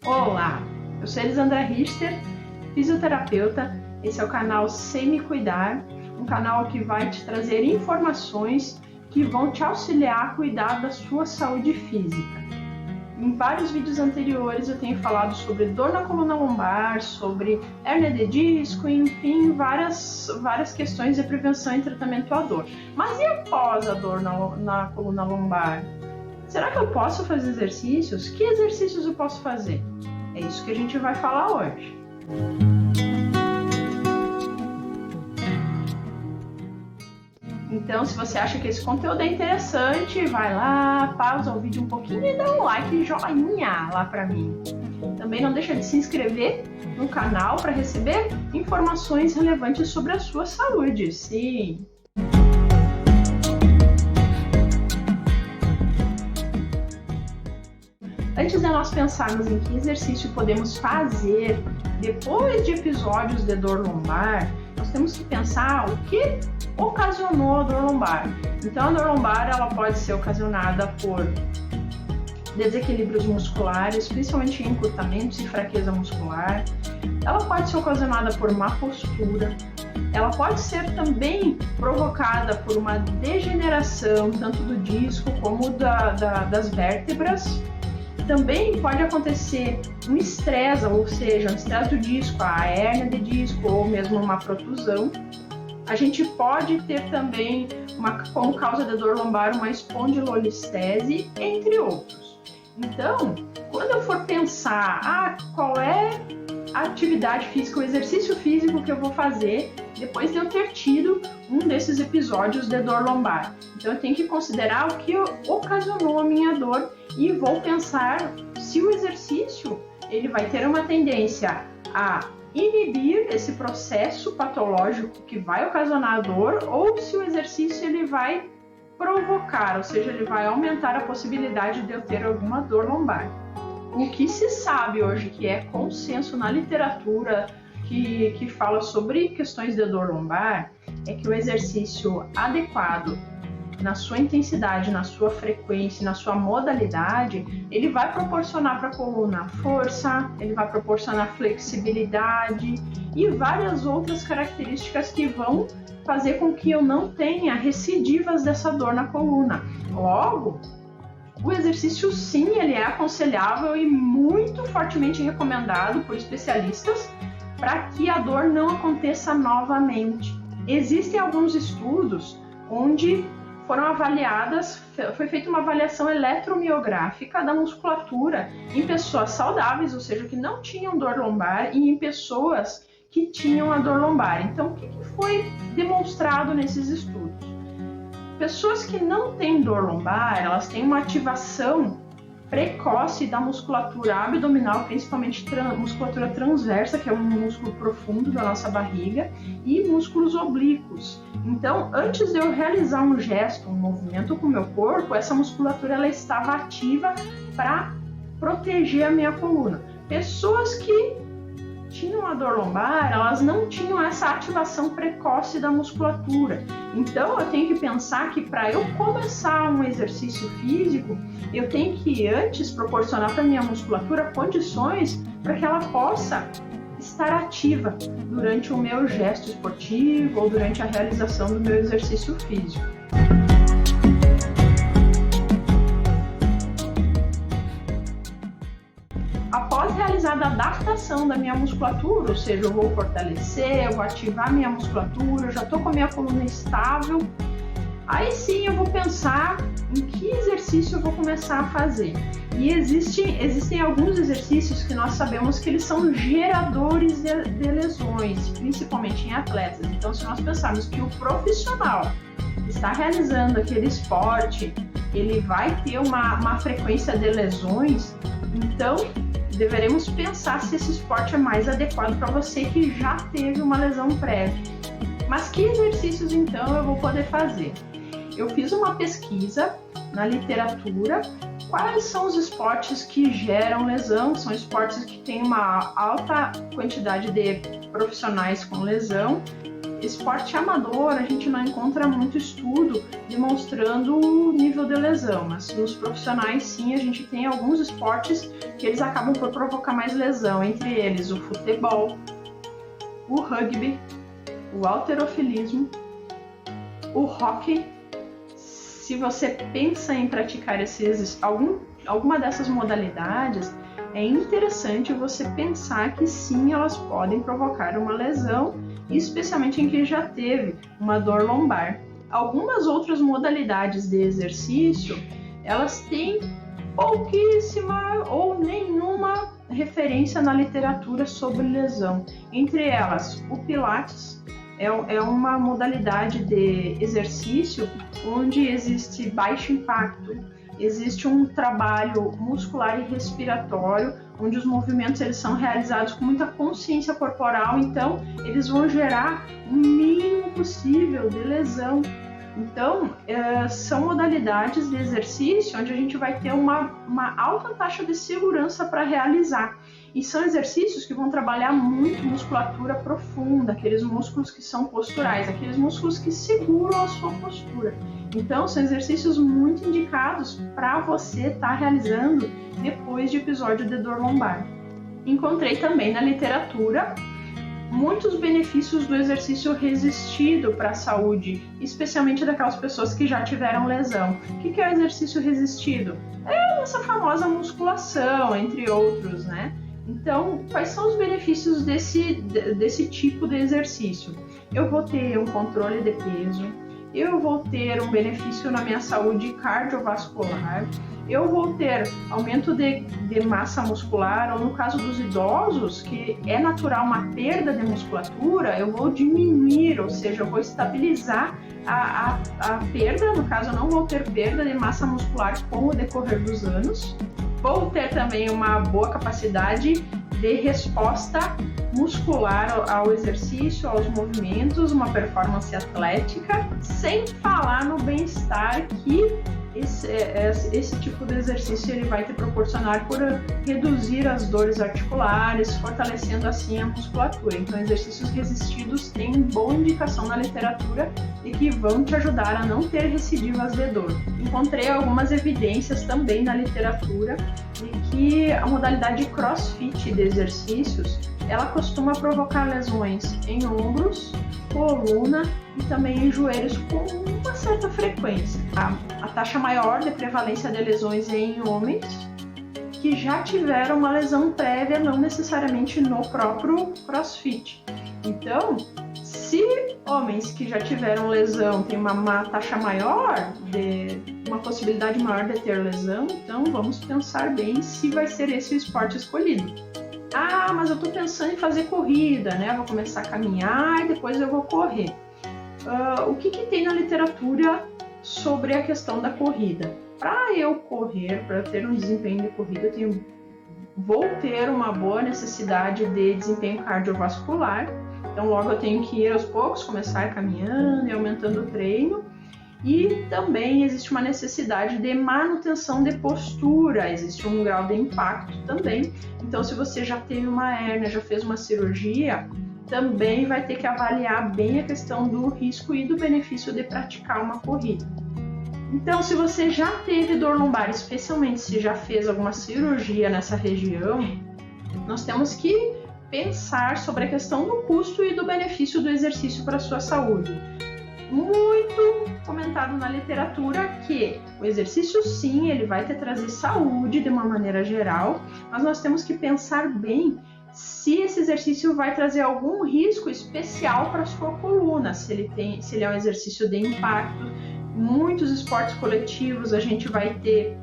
Olá, eu sou Elisandra Richter, fisioterapeuta. Esse é o canal Sem Me Cuidar, um canal que vai te trazer informações que vão te auxiliar a cuidar da sua saúde física. Em vários vídeos anteriores eu tenho falado sobre dor na coluna lombar, sobre hérnia de disco, enfim, várias questões de prevenção e tratamento à dor. Mas e após a dor na coluna lombar? Será que eu posso fazer exercícios? Que exercícios eu posso fazer? É isso que a gente vai falar hoje. Então, se você acha que esse conteúdo é interessante, vai lá, pausa o vídeo um pouquinho e dá um like e joinha lá para mim. Também não deixa de se inscrever no canal para receber informações relevantes sobre a sua saúde. Sim! Antes de nós pensarmos em que exercício podemos fazer depois de episódios de dor lombar, nós temos que pensar o que ocasionou a dor lombar. Então, a dor lombar ela pode ser ocasionada por desequilíbrios musculares, principalmente encurtamentos e fraqueza muscular. Ela pode ser ocasionada por má postura. Ela pode ser também provocada por uma degeneração tanto do disco como das vértebras. Também pode acontecer um estresse, ou seja, um estresse do disco, a hérnia de disco ou mesmo uma protusão. A gente pode ter também, como causa da dor lombar, uma espondilolistese, entre outros. Então, quando eu for pensar qual é a atividade física, o exercício físico que eu vou fazer depois de eu ter tido um desses episódios de dor lombar. Então eu tenho que considerar o que ocasionou a minha dor e vou pensar se o exercício ele vai ter uma tendência a inibir esse processo patológico que vai ocasionar a dor ou se o exercício ele vai provocar, ou seja, ele vai aumentar a possibilidade de eu ter alguma dor lombar. O que se sabe hoje, que é consenso na literatura que fala sobre questões de dor lombar, é que o exercício adequado, na sua intensidade, na sua frequência, na sua modalidade, ele vai proporcionar para a coluna força, ele vai proporcionar flexibilidade e várias outras características que vão fazer com que eu não tenha recidivas dessa dor na coluna. Logo, o exercício sim, ele é aconselhável e muito fortemente recomendado por especialistas para que a dor não aconteça novamente. Existem alguns estudos onde foi feita uma avaliação eletromiográfica da musculatura em pessoas saudáveis, ou seja, que não tinham dor lombar, e em pessoas que tinham a dor lombar. Então, o que foi demonstrado nesses estudos? Pessoas que não têm dor lombar, elas têm uma ativação precoce da musculatura abdominal, principalmente musculatura transversa, que é um músculo profundo da nossa barriga, e músculos oblíquos. Então, antes de eu realizar um gesto, um movimento com o meu corpo, essa musculatura ela estava ativa para proteger a minha coluna. Pessoas que tinham a dor lombar, elas não tinham essa ativação precoce da musculatura. Então, eu tenho que pensar que para eu começar um exercício físico, eu tenho que antes proporcionar para a minha musculatura condições para que ela possa estar ativa durante o meu gesto esportivo ou durante a realização do meu exercício físico. Após realizar a adaptação da minha musculatura, ou seja, eu vou fortalecer, eu vou ativar a minha musculatura, eu já estou com a minha coluna estável, aí sim eu vou pensar em que exercício eu vou começar a fazer. E existem alguns exercícios que nós sabemos que eles são geradores de lesões, principalmente em atletas. Então, se nós pensarmos que o profissional está realizando aquele esporte, ele vai ter uma frequência de lesões, então deveremos pensar se esse esporte é mais adequado para você que já teve uma lesão prévia. Mas que exercícios então eu vou poder fazer? Eu fiz uma pesquisa na literatura, quais são os esportes que geram lesão, são esportes que têm uma alta quantidade de profissionais com lesão, esporte amador, a gente não encontra muito estudo demonstrando o nível de lesão, mas nos profissionais sim, a gente tem alguns esportes que eles acabam por provocar mais lesão, entre eles o futebol, o rugby, o halterofilismo, o hóquei. Se você pensa em praticar alguma dessas modalidades, é interessante você pensar que sim, elas podem provocar uma lesão, especialmente em quem já teve uma dor lombar. Algumas outras modalidades de exercício, elas têm pouquíssima ou nenhuma referência na literatura sobre lesão. Entre elas, o Pilates é uma modalidade de exercício onde existe baixo impacto, existe um trabalho muscular e respiratório, onde os movimentos eles são realizados com muita consciência corporal, então eles vão gerar o mínimo possível de lesão. Então, são modalidades de exercício onde a gente vai ter uma alta taxa de segurança para realizar. E são exercícios que vão trabalhar muito musculatura profunda, aqueles músculos que são posturais, aqueles músculos que seguram a sua postura. Então, são exercícios muito indicados para você estar realizando depois de episódio de dor lombar. Encontrei também na literatura muitos benefícios do exercício resistido para a saúde, especialmente daquelas pessoas que já tiveram lesão. O que é o exercício resistido? É essa famosa musculação, entre outros, né? Então, quais são os benefícios desse tipo de exercício? Eu vou ter um controle de peso, eu vou ter um benefício na minha saúde cardiovascular, eu vou ter aumento de massa muscular, ou no caso dos idosos, que é natural uma perda de musculatura, eu vou diminuir, ou seja, eu vou estabilizar a perda, no caso eu não vou ter perda de massa muscular com o decorrer dos anos. Vou ter também uma boa capacidade de resposta muscular ao exercício, aos movimentos, uma performance atlética, sem falar no bem-estar que esse tipo de exercício ele vai te proporcionar por reduzir as dores articulares, fortalecendo assim a musculatura. Então, exercícios resistidos têm boa indicação na literatura e que vão te ajudar a não ter recidivas de dor. Encontrei algumas evidências também na literatura de que a modalidade CrossFit de exercícios ela costuma provocar lesões em ombros, coluna e também em joelhos com uma certa frequência. A taxa maior de prevalência de lesões é em homens que já tiveram uma lesão prévia, não necessariamente no próprio CrossFit. Então, se homens que já tiveram lesão têm uma taxa maior, uma possibilidade maior de ter lesão, então vamos pensar bem se vai ser esse o esporte escolhido. Ah, mas eu estou pensando em fazer corrida, né? Vou começar a caminhar e depois eu vou correr. O que tem na literatura sobre a questão da corrida? Para eu correr, para eu ter um desempenho de corrida, vou ter uma boa necessidade de desempenho cardiovascular. Então, logo eu tenho que ir aos poucos, começar caminhando e aumentando o treino. E também existe uma necessidade de manutenção de postura, existe um grau de impacto também. Então, se você já teve uma hérnia, já fez uma cirurgia, também vai ter que avaliar bem a questão do risco e do benefício de praticar uma corrida. Então, se você já teve dor lombar, especialmente se já fez alguma cirurgia nessa região, nós temos que pensar sobre a questão do custo e do benefício do exercício para a sua saúde. Muito comentado na literatura que o exercício sim, ele vai te trazer saúde de uma maneira geral, mas nós temos que pensar bem se esse exercício vai trazer algum risco especial para a sua coluna, se ele é um exercício de impacto. Muitos esportes coletivos a gente vai ter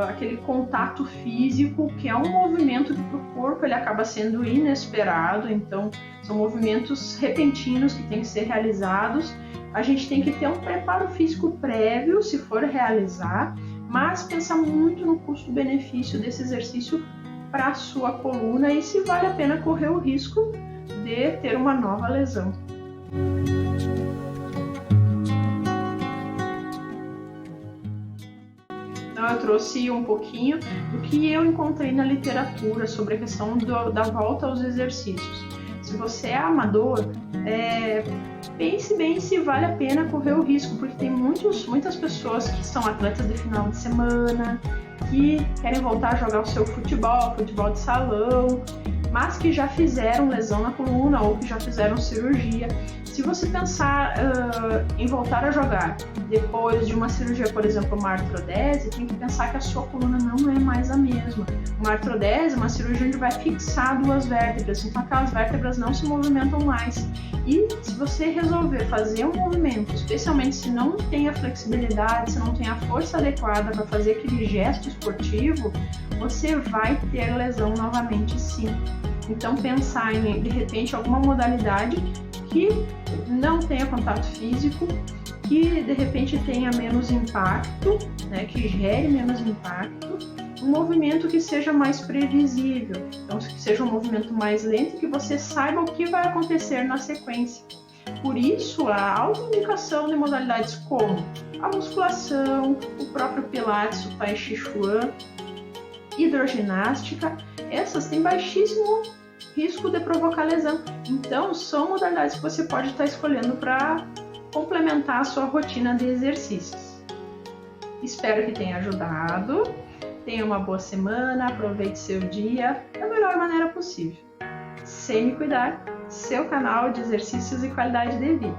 aquele contato físico, que é um movimento que para o corpo ele acaba sendo inesperado, então são movimentos repentinos que têm que ser realizados. A gente tem que ter um preparo físico prévio, se for realizar, mas pensar muito no custo-benefício desse exercício para a sua coluna e se vale a pena correr o risco de ter uma nova lesão. Então, eu trouxe um pouquinho do que eu encontrei na literatura sobre a questão da volta aos exercícios. Se você é amador, pense bem se vale a pena correr o risco, porque tem muitas pessoas que são atletas de final de semana, que querem voltar a jogar o seu futebol de salão, mas que já fizeram lesão na coluna ou que já fizeram cirurgia. Se você pensar em voltar a jogar depois de uma cirurgia, por exemplo, uma artrodese, tem que pensar que a sua coluna não é mais a mesma. Uma artrodese é uma cirurgia onde vai fixar duas vértebras, então aquelas vértebras não se movimentam mais. E se você resolver fazer um movimento, especialmente se não tem a flexibilidade, se não tem a força adequada para fazer aquele gesto esportivo, você vai ter lesão novamente, sim. Então pensar em, de repente, alguma modalidade que não tenha contato físico, que de repente tenha menos impacto, né, que gere menos impacto, um movimento que seja mais previsível, então que seja um movimento mais lento, que você saiba o que vai acontecer na sequência. Por isso, a autoindicação de modalidades como a musculação, o próprio pilates, o tai chi chuan, hidroginástica, essas têm baixíssimo risco de provocar lesão. Então, são modalidades que você pode estar escolhendo para complementar a sua rotina de exercícios. Espero que tenha ajudado. Tenha uma boa semana, aproveite seu dia da melhor maneira possível. Sem Me Cuidar, seu canal de exercícios e qualidade de vida.